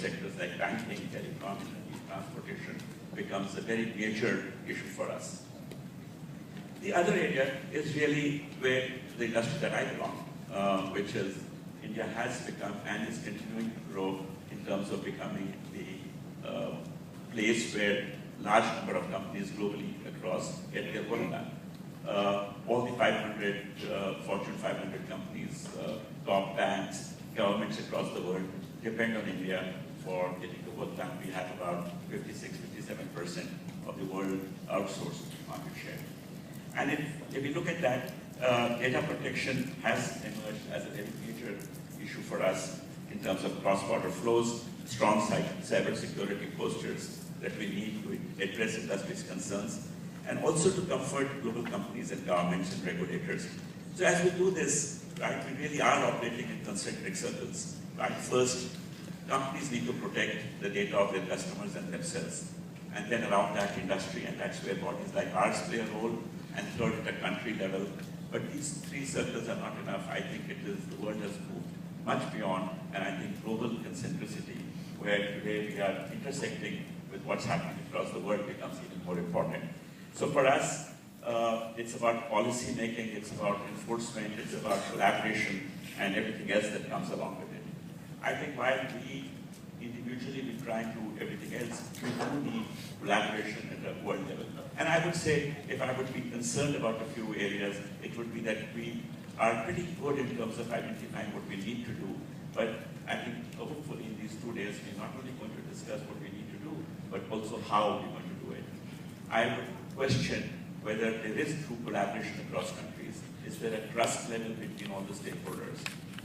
sectors like banking, telecom, energy, transportation becomes a very major issue for us. The other area is really where the industry that I belong, which is India has become and is continuing to grow in terms of becoming the place where large number of companies globally across get their work done. All the 500 Fortune 500 companies, top banks, governments across the world depend on India for getting the work done. We have about 56-57% of the world outsourced market share. And if you look at that, data protection has emerged as a very major issue for us in terms of cross-border flows, strong cybersecurity postures that we need to address industry's concerns, and also to comfort global companies and governments and regulators. So as we do this, right, we really are operating in concentric circles. Right? First, companies need to protect the data of their customers and themselves. And then around that, industry, and that's where bodies like ours play a role, and third, at a country level. But these three circles are not enough. I think the world has moved much beyond, and I think global concentricity, where today we are intersecting with what's happening across the world, becomes even more important. So for us, it's about policy making, it's about enforcement, it's about collaboration, and everything else that comes along with it. I think while we individually be trying to do everything else, we do need collaboration at a world level. And I would say, if I would be concerned about a few areas, it would be that we are pretty good in terms of identifying what we need to do. But I think hopefully in these 2 days, we're not only going to discuss what we need to do, but also how we're going to do it. I would question whether there is true collaboration across countries. Is there a trust level between all the stakeholders?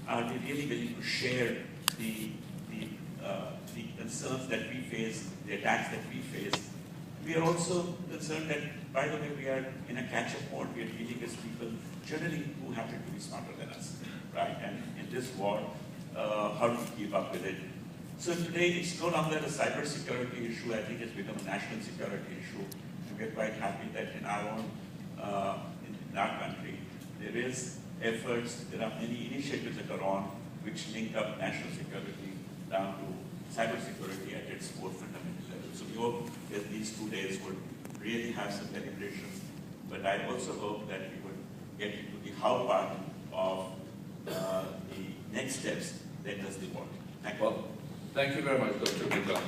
Are they really willing to share the concerns that we face, the attacks that we face? We are also concerned that, by the way, we are in a catch-up mode. We are dealing with people generally who happen to be smarter than us, right? And in this war, how do we keep up with it? So today, it's no longer a cybersecurity issue. I think it's become a national security issue. And we're quite happy that in our own, in our country, there is efforts, there are many initiatives that are on which link up national security down to cybersecurity at its more fundamental level. So we hope that these 2 days would really have some deliberations, but I also hope that we would get into the how part of the next steps that does the work. Thank you. Well, thank you very much, Dr. Mittal.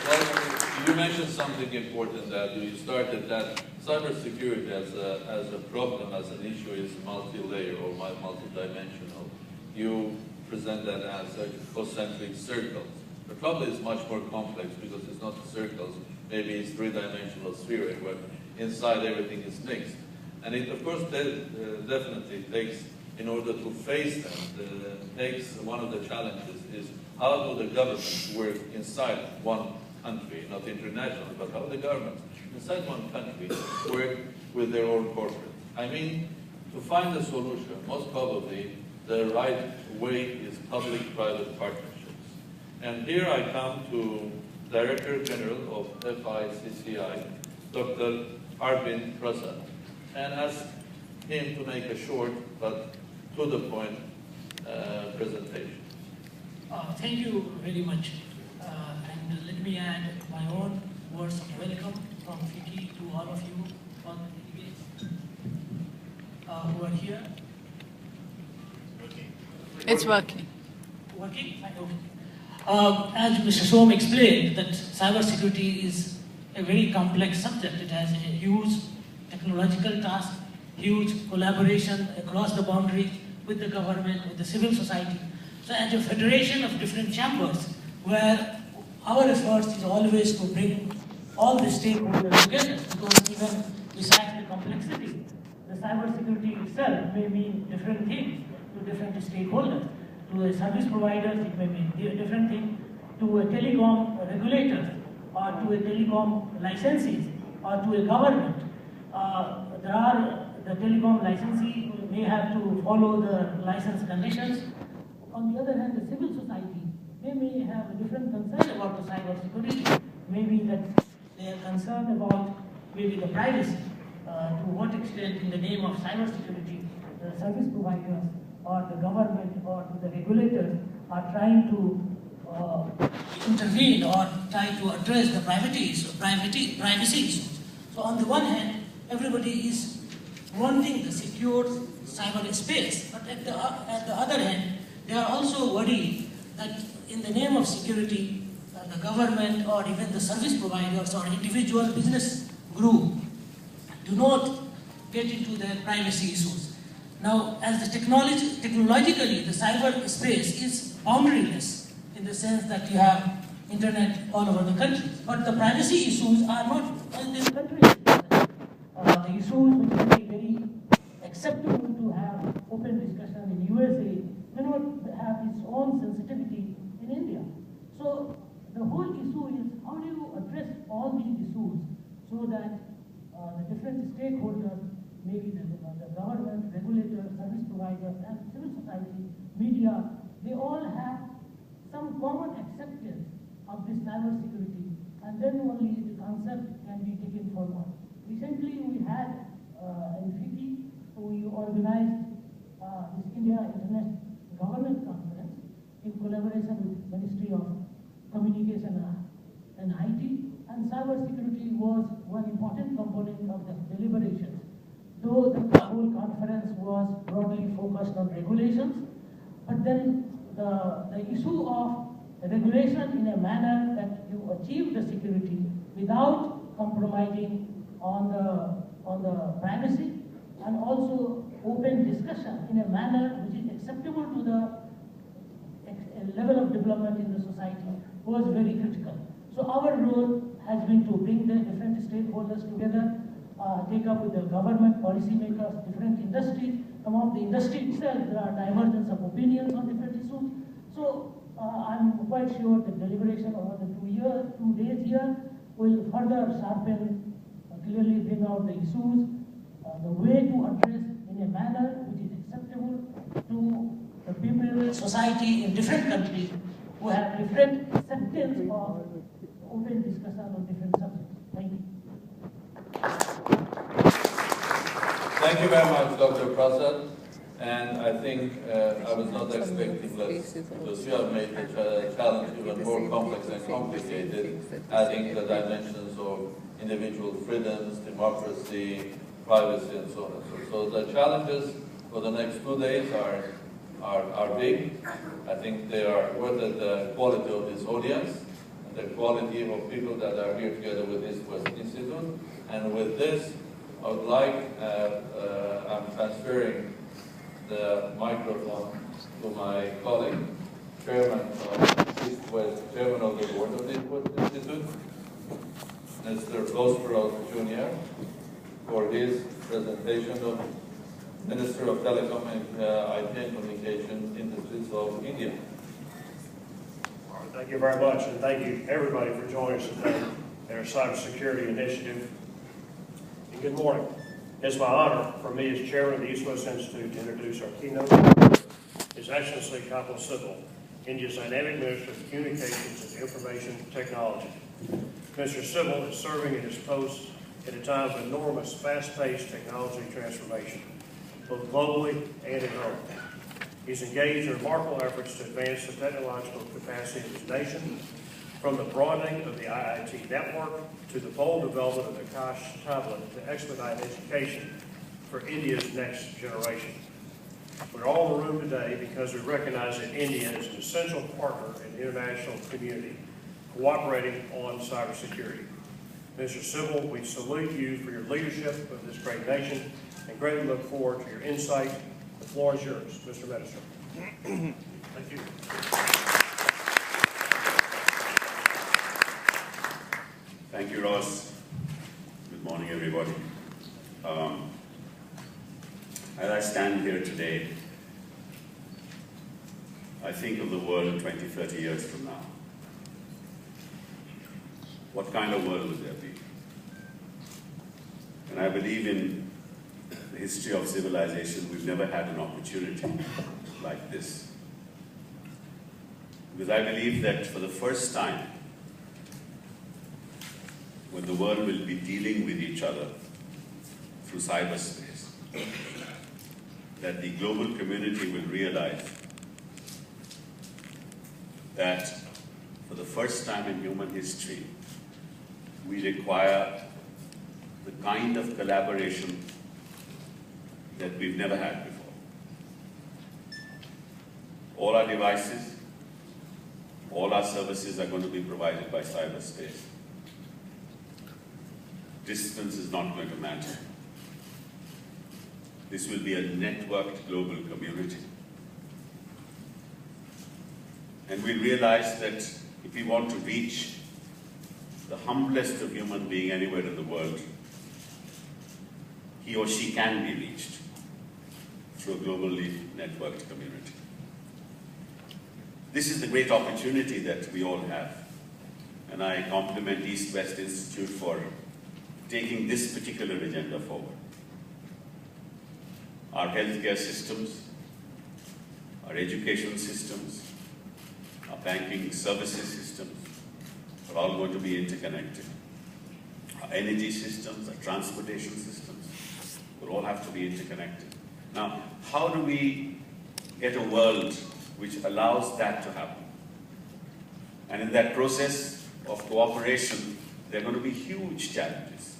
Well, you mentioned something important that you started, that cybersecurity as a problem, as an issue, is multi-layer or multi-dimensional. You present that as concentric circles. The problem is much more complex because it's not circles, maybe it's three-dimensional sphere where inside everything is mixed. And it, of course, definitely takes, in order to face them, one of the challenges is how do the governments work inside one country, not international, but how the governments inside one country work with their own corporate. I mean, to find a solution, most probably the right way is public-private partnerships. And here I come to Director General of FICCI, Dr. Arvind Prasad, and ask him to make a short but to the point presentation. Thank you very much. And let me add my own words of welcome from FICCI to all of you, all the delegates who are here. It's working. Working? Okay. As Mr. Som explained, that cybersecurity is a very complex subject. It has a huge technological task, huge collaboration across the boundaries with the government, with the civil society. So as a federation of different chambers, where our efforts is always to bring all the stakeholders together, because even besides the complexity, the cybersecurity itself may mean different things to different stakeholders. To a service provider, it may mean a different thing. To a telecom regulator, or to a telecom licensee, or to a government. The telecom licensee may have to follow the license conditions. On the other hand, the civil society, they may have a different concern about the cybersecurity. Maybe that they are concerned about maybe the privacy. To what extent, in the name of cybersecurity, the service providers or the government or the regulators are trying to intervene or try to address the privacy issues. So on the one hand, everybody is wanting the secure cyberspace, but at the other hand, they are also worried that in the name of security, the government or even the service providers or individual business group do not get into their privacy issues. Now, as the technologically, the cyberspace is boundaryless in the sense that you have internet all over the country, but the privacy issues are not in this country. The issues which will be very acceptable to have open discussion in USA may not have its own sensitivity in India. So the whole issue is how do you address all these issues so that the different stakeholders, maybe the government, regulators, service providers, and civil society, media, they all have some common acceptance of this cybersecurity, and then only the concept can be taken forward. Recently, we had in FICCI, we organized this India Internet Governance Conference in collaboration with Ministry of Communication and IT, and cybersecurity was one important component of the deliberations. Though the whole conference was broadly focused on regulations, but then the issue of regulation in a manner that you achieve the security without compromising on the privacy, and also open discussion in a manner which is acceptable to the level of development in the society was very critical. So our role has been to bring the different stakeholders together, take up with the government, policymakers, different industries. Among the industry itself, there are divergence of opinions on different issues. So I'm quite sure the deliberation over the 2 days here will further sharpen, clearly bring out the issues, the way to address in a manner which is acceptable to the people, society in different countries who have different acceptance of open discussion on different subjects. Thank you. Thank you very much, Dr. Prasad. And I think I was not expecting less, because you have made the challenge even more complex and complicated, adding the dimensions of individual freedoms, democracy, privacy, and so on and so forth. So the challenges for the next 2 days are big. I think they are worth the quality of this audience, and the quality of people that are here together with this West Institute. And with this, I would like, I'm transferring the microphone to my colleague, Chairman of East West, Chairman of the Board of the West Institute, Mr. Osprov Jr., for his presentation of Minister of Telecom and IT and Communication Industries of India. Thank you very much, and thank you everybody for joining us today in our cybersecurity initiative. And good morning. It's my honor for me as chairman of the East West Institute to introduce our keynote speaker, His Excellency Kapil Sibal, India's dynamic Minister of Communications and Information Technology. Mr. Sibal is serving in his post at a time of enormous, fast-paced technology transformation, both globally and at home. He's engaged in remarkable efforts to advance the technological capacity of his nation, from the broadening of the IIT network to the bold development of the Akash tablet to expedite education for India's next generation. We're all in the room today because we recognize that India is an essential partner in the international community cooperating on cybersecurity. Mr. Sibal, we salute you for your leadership of this great nation and greatly look forward to your insight. The floor is yours, Mr. Minister. Thank you. Thank you, Ross. Good morning, everybody. As I stand here today, I think of the world 20, 30 years from now. What kind of world would there be? And I believe in the history of civilization, we've never had an opportunity like this. Because I believe that for the first time, when the world will be dealing with each other through cyberspace, that the global community will realize that for the first time in human history, we require the kind of collaboration that we've never had before. All our devices, all our services are going to be provided by cyberspace. Distance is not going to matter. This will be a networked global community. And we realize that if we want to reach the humblest of human being anywhere in the world, he or she can be reached through a globally networked community. This is the great opportunity that we all have. And I compliment East West Institute for taking this particular agenda forward. Our healthcare systems, our education systems, our banking services systems are all going to be interconnected. Our energy systems, our transportation systems will all have to be interconnected. Now, how do we get a world which allows that to happen? And in that process of cooperation, there are going to be huge challenges.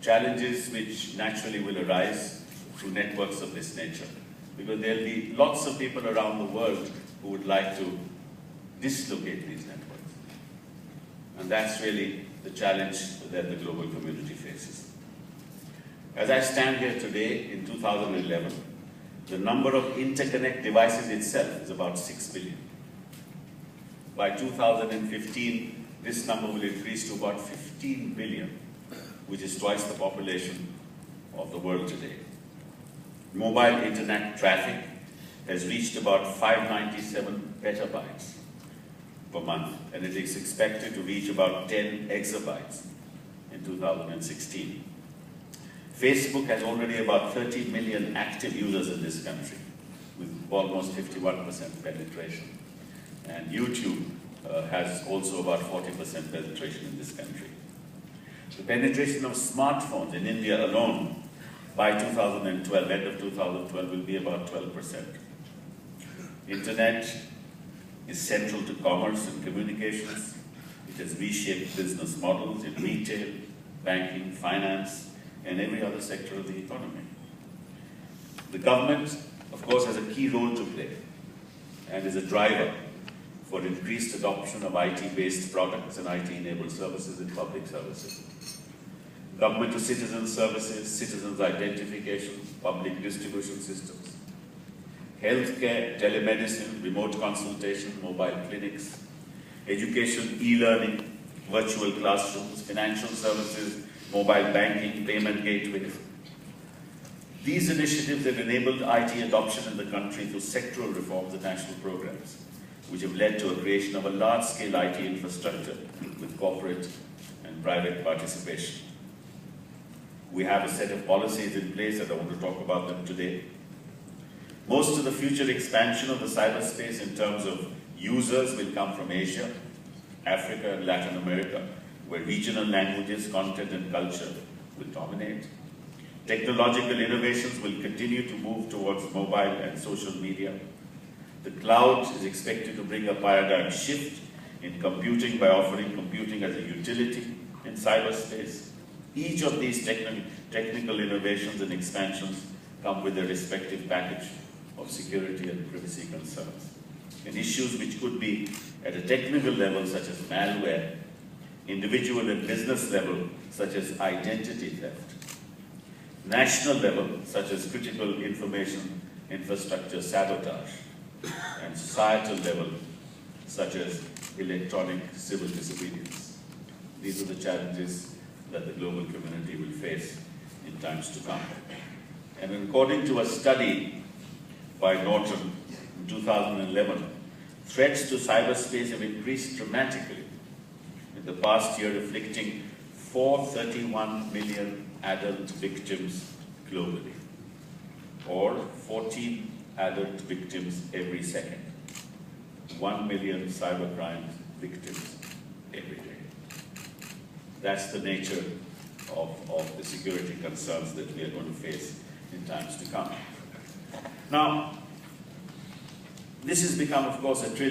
Challenges which naturally will arise through networks of this nature, because there will be lots of people around the world who would like to dislocate these networks. And that's really the challenge that the global community faces. As I stand here today in 2011, the number of interconnect devices itself is about 6 billion. By 2015, this number will increase to about 15 billion, which is twice the population of the world today. Mobile internet traffic has reached about 597 petabytes per month, and it is expected to reach about 10 exabytes in 2016. Facebook has already about 30 million active users in this country, with almost 51% penetration. And YouTube has also about 40% penetration in this country. The penetration of smartphones in India alone by 2012, end of 2012, will be about 12%. Internet is central to commerce and communications. It has reshaped business models in retail, banking, finance, and every other sector of the economy. The government, of course, has a key role to play and is a driver for increased adoption of IT-based products and IT-enabled services in public services. Government to citizen services, citizens identification, public distribution systems, healthcare, telemedicine, remote consultation, mobile clinics, education, e-learning, virtual classrooms, financial services, mobile banking, payment gateways. These initiatives have enabled IT adoption in the country through sectoral reforms and national programs, which have led to a creation of a large-scale IT infrastructure with corporate and private participation. We have a set of policies in place, and I want to talk about them today. Most of the future expansion of the cyberspace in terms of users will come from Asia, Africa, and Latin America, where regional languages, content, and culture will dominate. Technological innovations will continue to move towards mobile and social media. The cloud is expected to bring a paradigm shift in computing by offering computing as a utility in cyberspace. Each of these technical innovations and expansions come with a respective package of security and privacy concerns. And issues which could be at a technical level, such as malware, individual and business level, such as identity theft, national level, such as critical information infrastructure sabotage, and societal level, such as electronic civil disobedience. These are the challenges that the global community will face in times to come. And according to a study by Norton in 2011, threats to cyberspace have increased dramatically in the past year, afflicting 431 million adult victims globally, or 14 adult victims every second. 1 million cybercrime victims every day. That's the nature of the security concerns that we are going to face in times to come. Now, this has become, of course, a